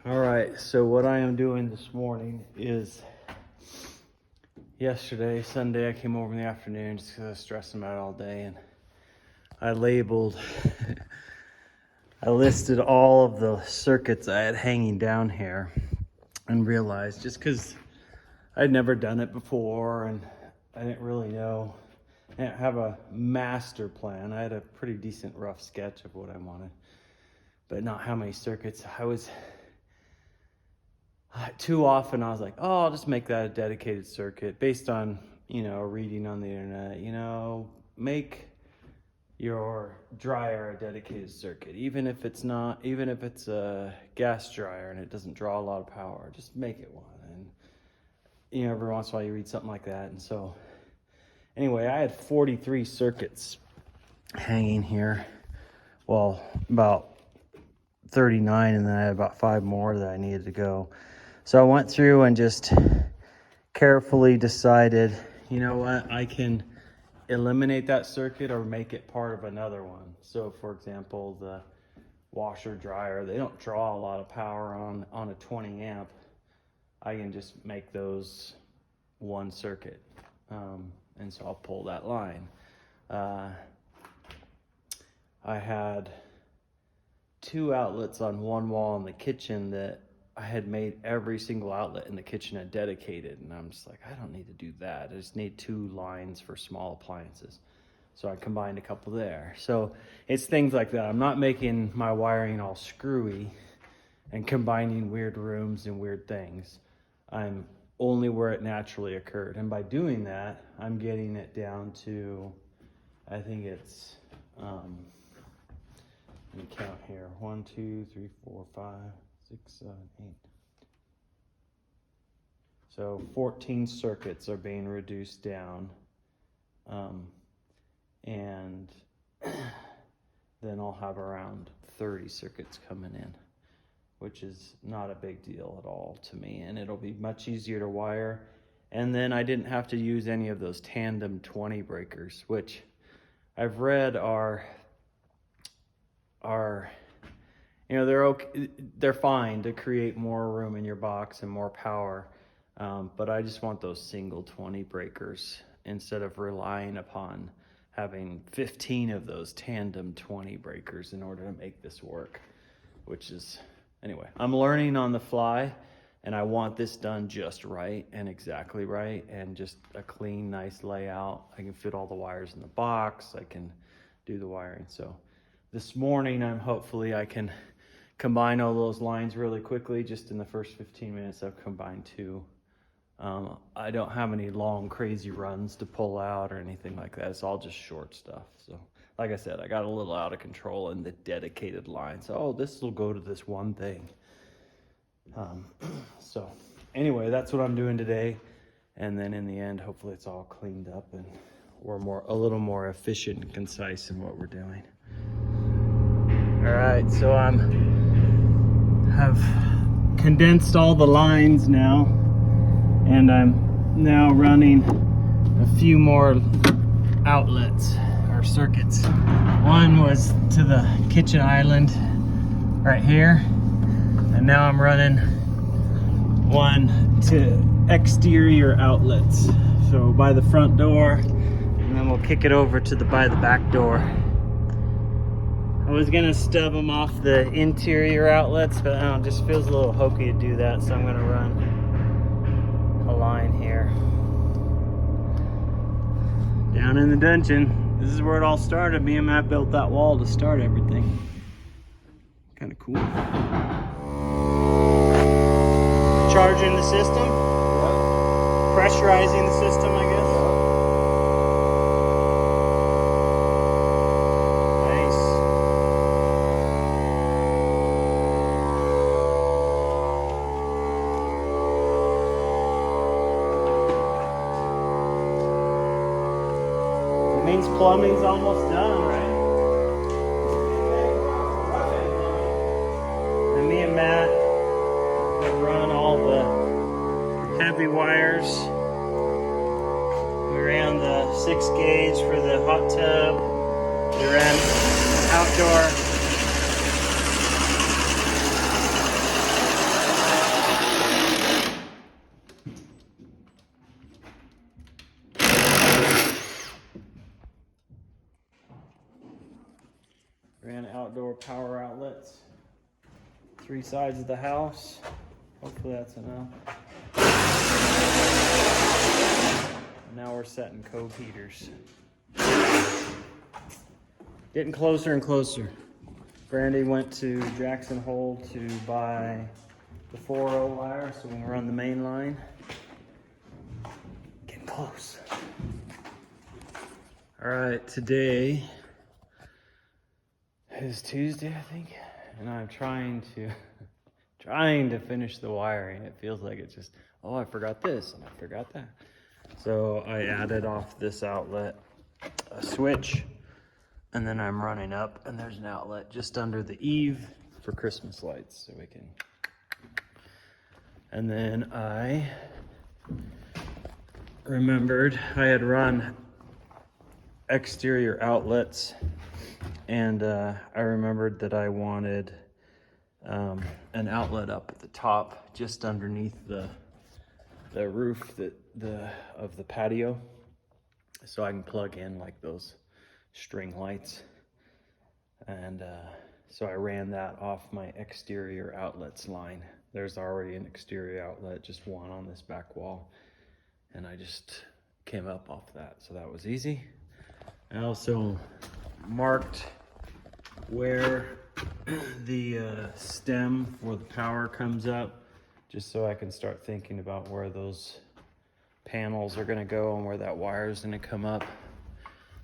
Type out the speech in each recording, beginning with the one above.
All right, so what I am doing this morning is yesterday, Sunday, I came over in the afternoon just because I was stressing about it all day, and I labeled, I listed all of the circuits I had hanging down here and realized just because I'd never done it before and I didn't really know, I didn't have a master plan. I had a pretty decent rough sketch of what I wanted, but not how many circuits. Too often I was like, oh, I'll just make that a dedicated circuit based on, reading on the internet, make your dryer a dedicated circuit, even if it's a gas dryer and it doesn't draw a lot of power, just make it one. And, every once in a while you read something like that. And so anyway, I had 43 circuits hanging here. Well, about 39, and then I had about 5 more that I needed to go. So I went through and just carefully decided, you know what, I can eliminate that circuit or make it part of another one. So for example, the washer dryer, they don't draw a lot of power on a 20 amp. I can just make those one circuit. And so I'll pull that line. I had 2 outlets on one wall in the kitchen that I had made every single outlet in the kitchen a dedicated, and I'm just like, I don't need to do that. I just need 2 lines for small appliances. So I combined a couple there. So it's things like that. I'm not making my wiring all screwy and combining weird rooms and weird things. I'm only where it naturally occurred. And by doing that, I'm getting it down to, I think it's, let me count here. 1, 2, 3, 4, 5, 6, 7, 8. So 14 circuits are being reduced down. And then I'll have around 30 circuits coming in, which is not a big deal at all to me. And it'll be much easier to wire. And then I didn't have to use any of those tandem 20 breakers, which I've read are they're okay, they're fine to create more room in your box and more power, but I just want those single 20 breakers instead of relying upon having 15 of those tandem 20 breakers in order to make this work, which is, anyway, I'm learning on the fly, and I want this done just right and exactly right, and just a clean, nice layout. I can fit all the wires in the box. I can do the wiring. So this morning, hopefully I can combine all those lines really quickly. Just in the first 15 minutes, I've combined 2. I don't have any long, crazy runs to pull out or anything like that. It's all just short stuff. So like I said, I got a little out of control in the dedicated line. So, oh, this will go to this one thing. So anyway, that's what I'm doing today. And then in the end, hopefully it's all cleaned up and we're a little more efficient and concise in what we're doing. All right, so have condensed all the lines now, and I'm now running a few more outlets or circuits. One was to the kitchen island right here, and now I'm running one to exterior outlets. So by the front door, and then we'll kick it over to by the back door. I was gonna stub them off the interior outlets, but I don't know, it just feels a little hokey to do that, so I'm gonna run a line here. Down in the dungeon, this is where it all started. Me and Matt built that wall to start everything. Kind of cool. Charging the system, pressurizing the system, I guess. Means plumbing's almost done, right? And me and Matt have run all the heavy wires. We ran the 6 gauge for the hot tub. We ran outdoor outlets, 3 sides of the house. Hopefully that's enough. Now we're setting cove heaters. Getting closer and closer. Brandy went to Jackson Hole to buy the 4.0 wire so we can run the main line. Getting close. All right, today is Tuesday, I think, and I'm trying to finish the wiring. It feels like it's just, oh, I forgot this and I forgot that. So I added off this outlet a switch, and then I'm running up, and there's an outlet just under the eave for Christmas lights, so we can. And then I remembered I had run exterior outlets, and I remembered that I wanted an outlet up at the top, just underneath the roof of the patio, so I can plug in like those string lights. And so I ran that off my exterior outlets line. There's already an exterior outlet, just one on this back wall, and I just came up off that, so that was easy. I also marked where the stem for the power comes up, just so I can start thinking about where those panels are gonna go and where that wire is gonna come up.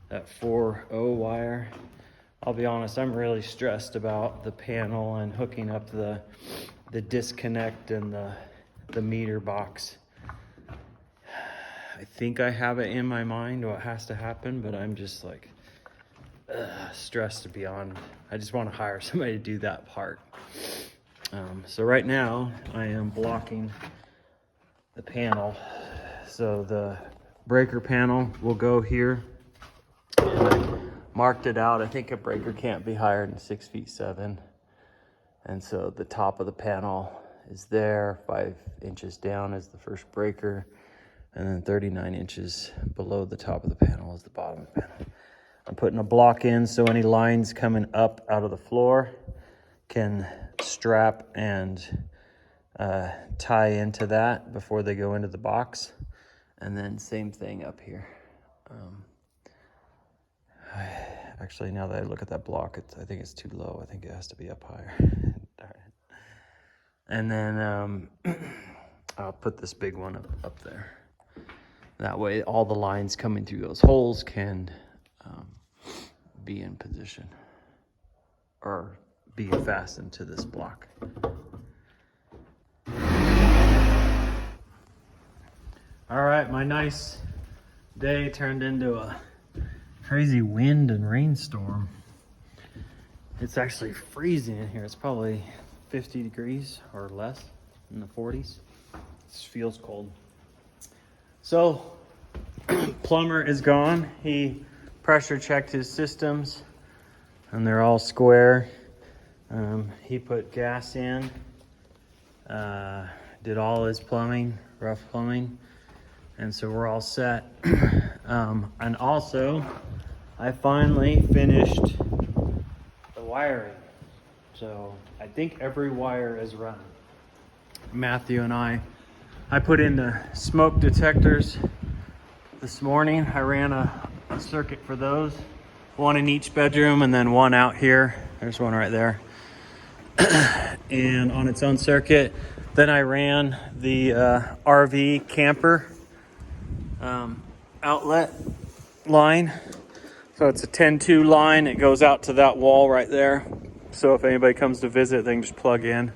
That 4.0 wire. I'll be honest, I'm really stressed about the panel and hooking up the disconnect and the meter box. I think I have it in my mind what has to happen, but I'm just like stressed beyond. I just want to hire somebody to do that part. So right now I am blocking the panel. So the breaker panel will go here. And I marked it out. I think a breaker can't be higher than 6'7" feet. And so the top of the panel is there. 5 inches down is the first breaker. And then 39 inches below the top of the panel is the bottom of the panel. I'm putting a block in so any lines coming up out of the floor can strap and tie into that before they go into the box. And then same thing up here. Actually, now that I look at that block, I think it's too low. I think it has to be up higher. And then I'll put this big one up there. That way all the lines coming through those holes can be in position or be fastened to this block. All right, my nice day turned into a crazy wind and rainstorm. It's actually freezing in here. It's probably 50 degrees or less, in the 40s. It feels cold. So, plumber is gone. He pressure checked his systems and they're all square. He put gas in, did all his plumbing, rough plumbing, and so we're all set. And also, I finally finished the wiring. So I think every wire is running. Matthew and I put in the smoke detectors this morning. I ran a circuit for those, one in each bedroom and then one out here. There's one right there. And on its own circuit. Then I ran the RV camper outlet line. So it's a 10-2 line. It goes out to that wall right there. So if anybody comes to visit, they can just plug in.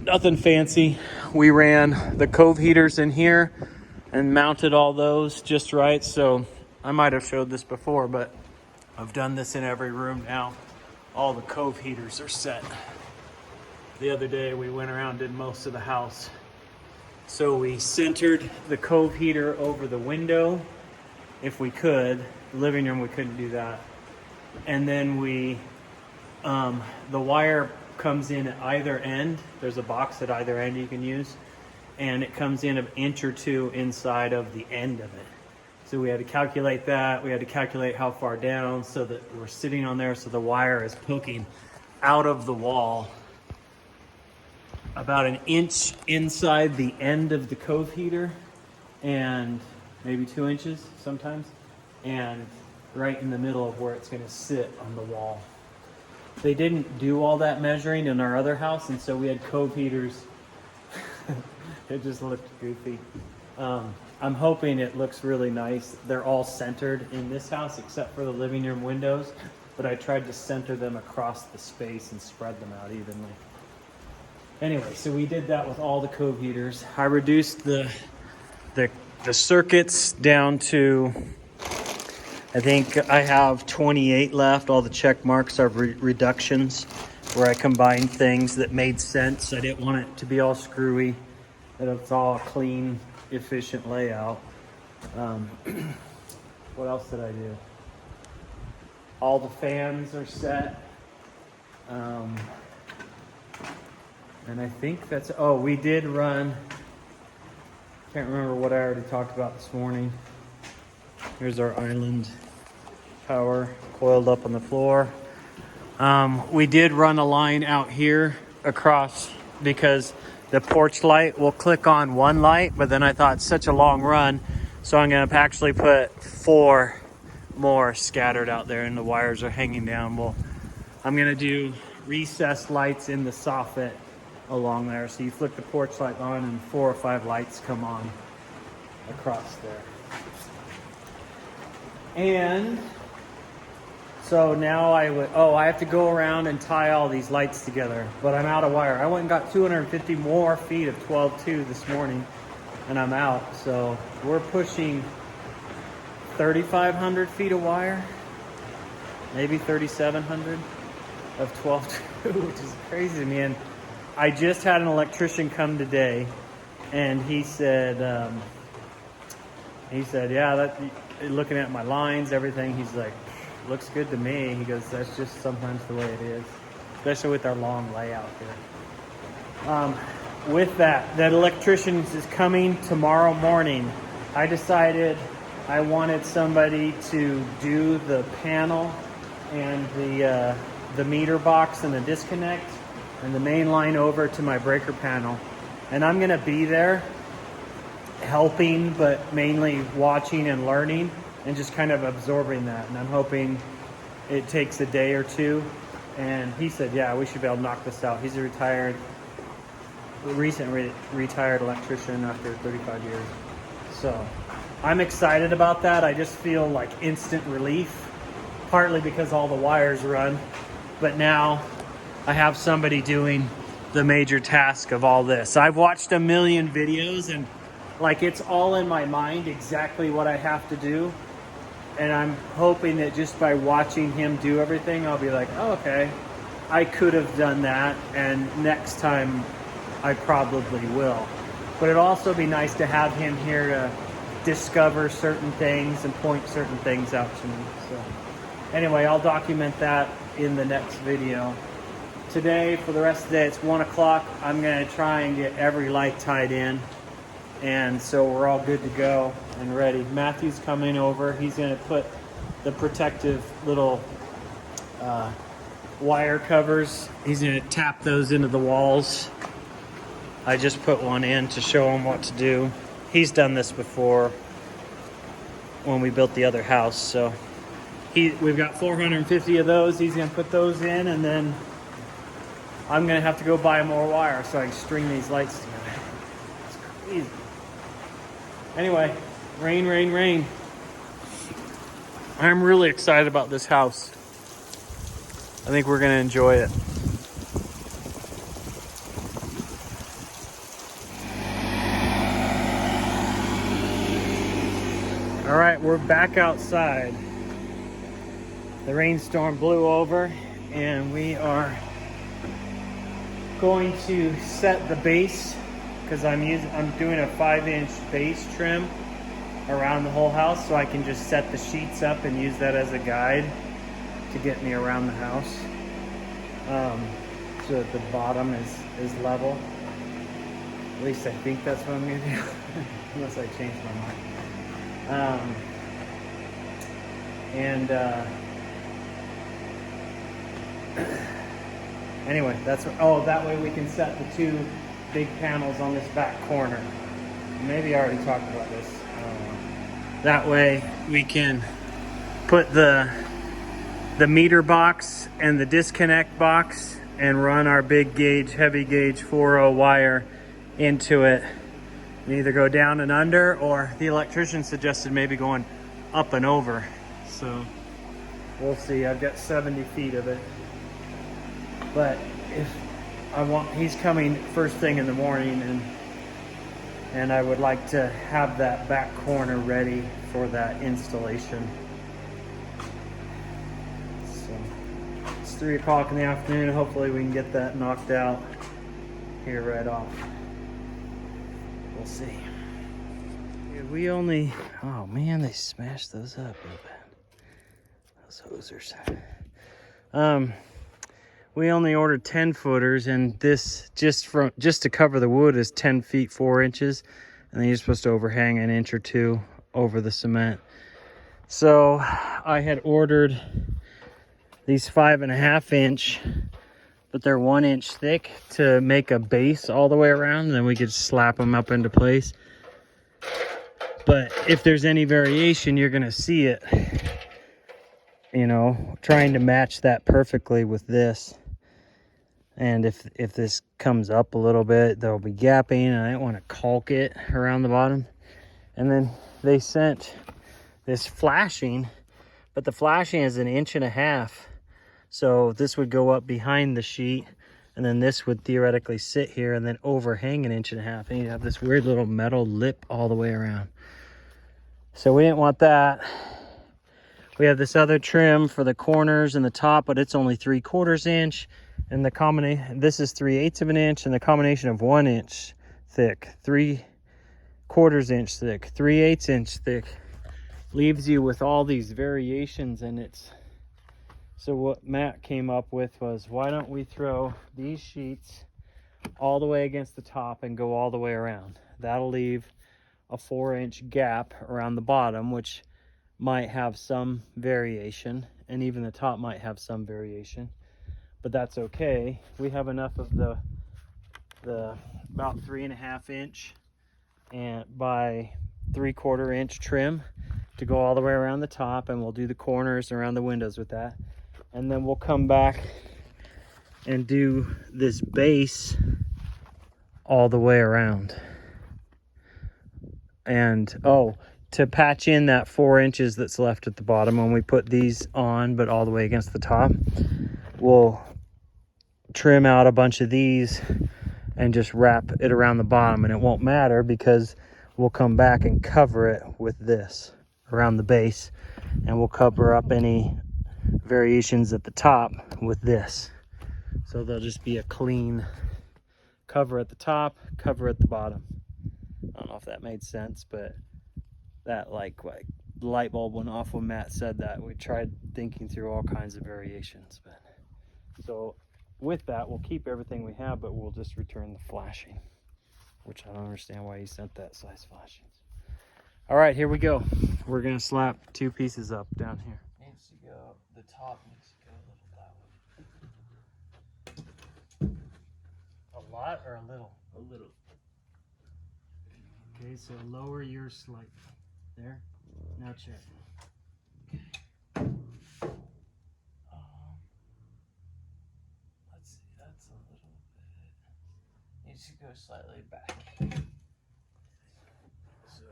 Nothing fancy. We ran the cove heaters in here and mounted all those just right. So I might have showed this before, but I've done this in every room now. All the cove heaters are set. The other day we went around and did most of the house. So we centered the cove heater over the window if we could. The living room, we couldn't do that. And then we, the wire comes in at either end. There's a box at either end you can use. And it comes in an inch or two inside of the end of it. So we had to calculate that. We had to calculate how far down so that we're sitting on there so the wire is poking out of the wall, about an inch inside the end of the cove heater, and maybe 2 inches sometimes, and right in the middle of where it's going to sit on the wall. They didn't do all that measuring in our other house, and so we had cove heaters. It just looked goofy. I'm hoping it looks really nice. They're all centered in this house except for the living room windows, but I tried to center them across the space and spread them out evenly. Anyway, so we did that with all the cove heaters. I reduced the circuits down to, I think I have 28 left. All the check marks are reductions where I combined things that made sense. I didn't want it to be all screwy, that it's all a clean, efficient layout. What else did I do? All the fans are set. And I think that's, oh, we did run, can't remember what I already talked about this morning. Here's our island power coiled up on the floor. We did run a line out here across because the porch light will click on one light, but then I thought it's such a long run, so I'm going to actually put 4 more scattered out there, and the wires are hanging down. Well, I'm going to do recessed lights in the soffit along there, so you flick the porch light on and 4 or 5 lights come on across there. And so now I have to go around and tie all these lights together, but I'm out of wire. I went and got 250 more feet of 12-2 this morning, and I'm out. So we're pushing 3,500 feet of wire, maybe 3,700 of 12-2, which is crazy to me. And I just had an electrician come today, and he said, yeah, looking at my lines, everything, he's like, looks good to me. He goes, that's just sometimes the way it is, especially with our long layout here. With that electrician is coming tomorrow morning. I decided I wanted somebody to do the panel and the meter box and the disconnect and the main line over to my breaker panel. And I'm gonna be there helping, but mainly watching and learning and just kind of absorbing that. And I'm hoping it takes a day or two. And he said, yeah, we should be able to knock this out. He's a recently retired electrician after 35 years. So I'm excited about that. I just feel like instant relief, partly because all the wires run, but now I have somebody doing the major task of all this. I've watched a million videos, and like it's all in my mind exactly what I have to do. And I'm hoping that just by watching him do everything, I'll be like, oh, okay, I could have done that, and next time I probably will. But it'll also be nice to have him here to discover certain things and point certain things out to me. So anyway, I'll document that in the next video. Today, for the rest of the day, it's 1 o'clock. I'm gonna try and get every light tied in. And so we're all good to go and ready. Matthew's coming over. He's gonna put the protective little wire covers. He's gonna tap those into the walls. I just put one in to show him what to do. He's done this before when we built the other house. So we've got 450 of those. He's gonna put those in, and then I'm gonna have to go buy more wire so I can string these lights together. It's crazy. Anyway, rain, rain, rain. I'm really excited about this house. I think we're gonna enjoy it. All right, we're back outside. The rainstorm blew over, and we are going to set the base, because I'm doing a 5-inch base trim around the whole house, so I can just set the sheets up and use that as a guide to get me around the house, so that the bottom is level. At least I think that's what I'm gonna do, unless I change my mind. Anyway, that's, oh, that way we can set the two big panels on this back corner. Maybe I already talked about this. That way we can put the meter box and the disconnect box and run our big gauge, heavy gauge 4.0 wire into it. And either go down and under, or the electrician suggested maybe going up and over. So we'll see. I've got 70 feet of it. But if I want, he's coming first thing in the morning, and I would like to have that back corner ready for that installation. So it's 3 o'clock in the afternoon. Hopefully we can get that knocked out here right off. We'll see. We only, oh man, they smashed those up real bad. Those hosers. We only ordered 10 footers, and this just to cover the wood is 10 feet 4 inches, and then you're supposed to overhang an inch or two over the cement. So I had ordered these 5.5 inch, but they're 1 inch thick to make a base all the way around, and then we could slap them up into place. But if there's any variation, you're gonna see it, you know, trying to match that perfectly with this. And if this comes up a little bit, there'll be gapping, and I didn't want to caulk it around the bottom. And then they sent this flashing, but the flashing is 1.5 inches. So this would go up behind the sheet, and then this would theoretically sit here and then overhang 1.5 inches. And you have this weird little metal lip all the way around. So we didn't want that. We have this other trim for the corners and the top, but it's only 3/4 inch. And the combination, this is 3/8 of an inch, and the combination of 1 inch thick, 3/4 inch thick, 3/8 inch thick, leaves you with all these variations. And it's, so what Matt came up with was, why don't we throw these sheets all the way against the top and go all the way around? That'll leave a 4-inch gap around the bottom, which might have some variation, and even the top might have some variation, but that's okay. We have enough of the about 3.5 inch and by 3/4 inch trim to go all the way around the top, and we'll do the corners around the windows with that. And then we'll come back and do this base all the way around. And oh, to patch in that 4 inches that's left at the bottom, when we put these on but all the way against the top, we'll trim out a bunch of these and just wrap it around the bottom, and it won't matter because we'll come back and cover it with this around the base, and we'll cover up any variations at the top with this. So there'll just be a clean cover at the top, cover at the bottom. I don't know if that made sense, but that like light bulb went off when Matt said that. We tried thinking through all kinds of variations, but so with that, we'll keep everything we have, but we'll just return the flashing, which I don't understand why he sent that size flashings. All right, here we go. We're gonna slap 2 pieces up down here. Needs to go, the top needs to go a little that way. A lot or a little? A little. Okay, so lower yours slightly. There. Now check. Okay. Let's see, that's a little bit. Needs to go slightly back. So,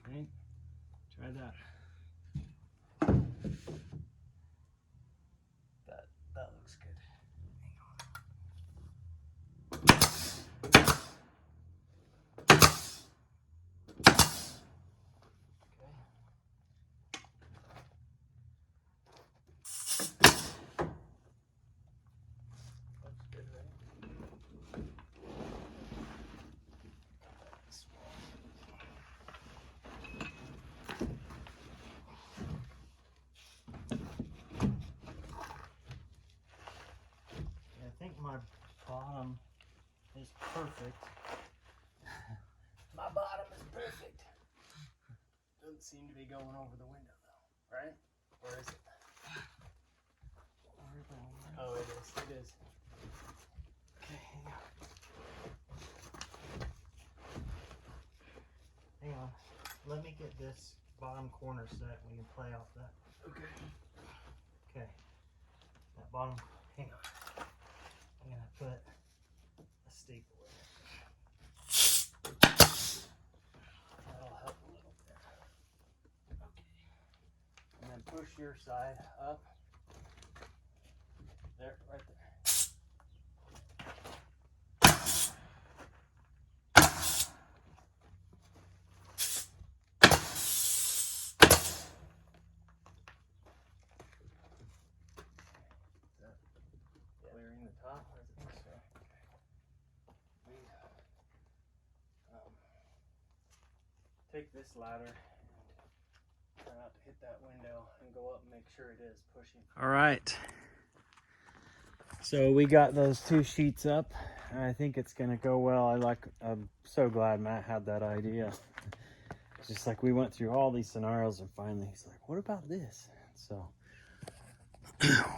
okay, try that. That looks good. My bottom is perfect. My bottom is perfect. Doesn't seem to be going over the window though, right? Or is it? Oh, it is. It is. Okay, hang on. Hang on. Let me get this bottom corner set. We can play off that. Okay. Okay. That bottom. Hang on. I'm gonna put a staple in it. That'll help a little bit. Okay. And then push your side up. There, right there. Clearing the top, I think so. We take this ladder and try not to hit that window and go up and make sure it is pushing. All right. So we got those 2 sheets up. I think it's gonna go well. I'm so glad Matt had that idea. It's just like we went through all these scenarios and finally he's like, what about this? So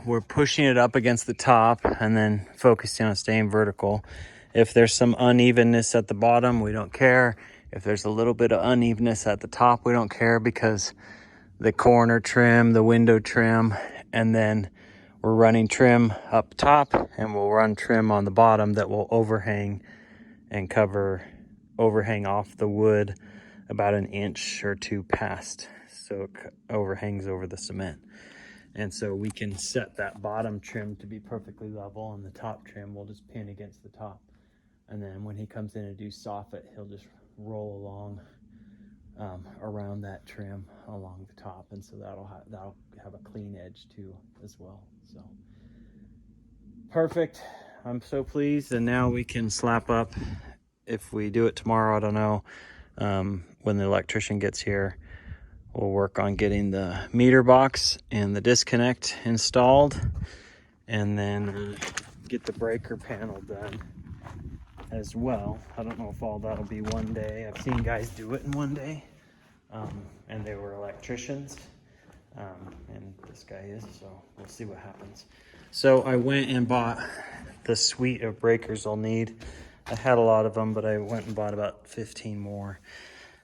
we're pushing it up against the top and then focusing on staying vertical. If there's some unevenness at the bottom, we don't care. If there's a little bit of unevenness at the top, we don't care, because the corner trim, the window trim, and then we're running trim up top, and we'll run trim on the bottom that will overhang off the wood about 1 inch or 2 past, so it overhangs over the cement. And so we can set that bottom trim to be perfectly level, and the top trim will just pin against the top. And then when he comes in to do soffit, he'll just roll along around that trim along the top, and so that'll have a clean edge too as well. So perfect. I'm so pleased. And now we can slap up. If we do it tomorrow, I don't know, when the electrician gets here, we'll work on getting the meter box and the disconnect installed, and then get the breaker panel done as well. I don't know if all that'll be one day. I've seen guys do it in one day, and they were electricians, and this guy is, so we'll see what happens. So I went and bought the suite of breakers I'll need. I had a lot of them, but I went and bought about 15 more.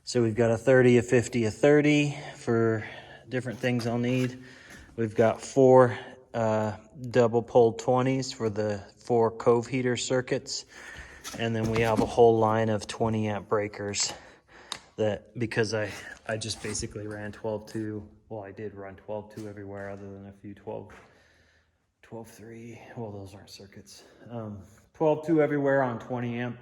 So we've got a 30, a 50, a 30 for different things I'll need. We've got 4 double pole 20s for the 4 cove heater circuits. And then we have a whole line of 20 amp breakers that, because I just basically ran 12-2. Well, I did run 12-2 everywhere other than a few 12-3. Well, those aren't circuits. 12-2 everywhere on 20 amp.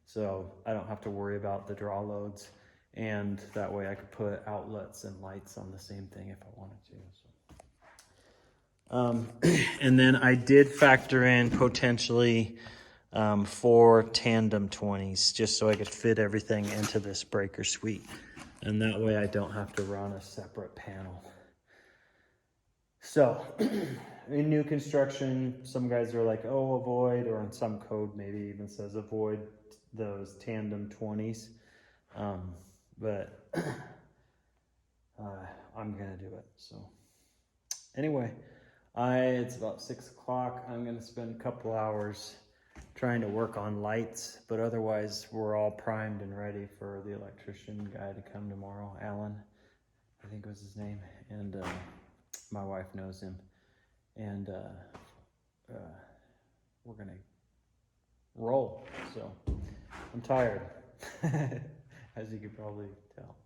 So I don't have to worry about the draw loads. And that way I could put outlets and lights on the same thing if I wanted to. So. And then I did factor in potentially 4 tandem 20s, just so I could fit everything into this breaker suite. And that way I don't have to run a separate panel. So in new construction, some guys are like, oh, avoid, or in some code maybe even says avoid those tandem 20s. But I'm gonna do it. So anyway, it's about 6 o'clock. I'm gonna spend a couple hours trying to work on lights, but otherwise we're all primed and ready for the electrician guy to come tomorrow. Alan, I think was his name, and my wife knows him, and we're gonna roll. So I'm tired, as you could probably tell,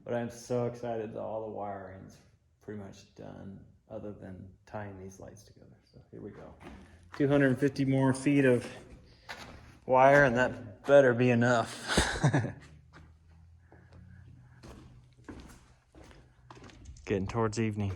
but I'm so excited that all the wiring's pretty much done, other than tying these lights together. So here we go. 250 more feet of wire, and that better be enough. Getting towards evening.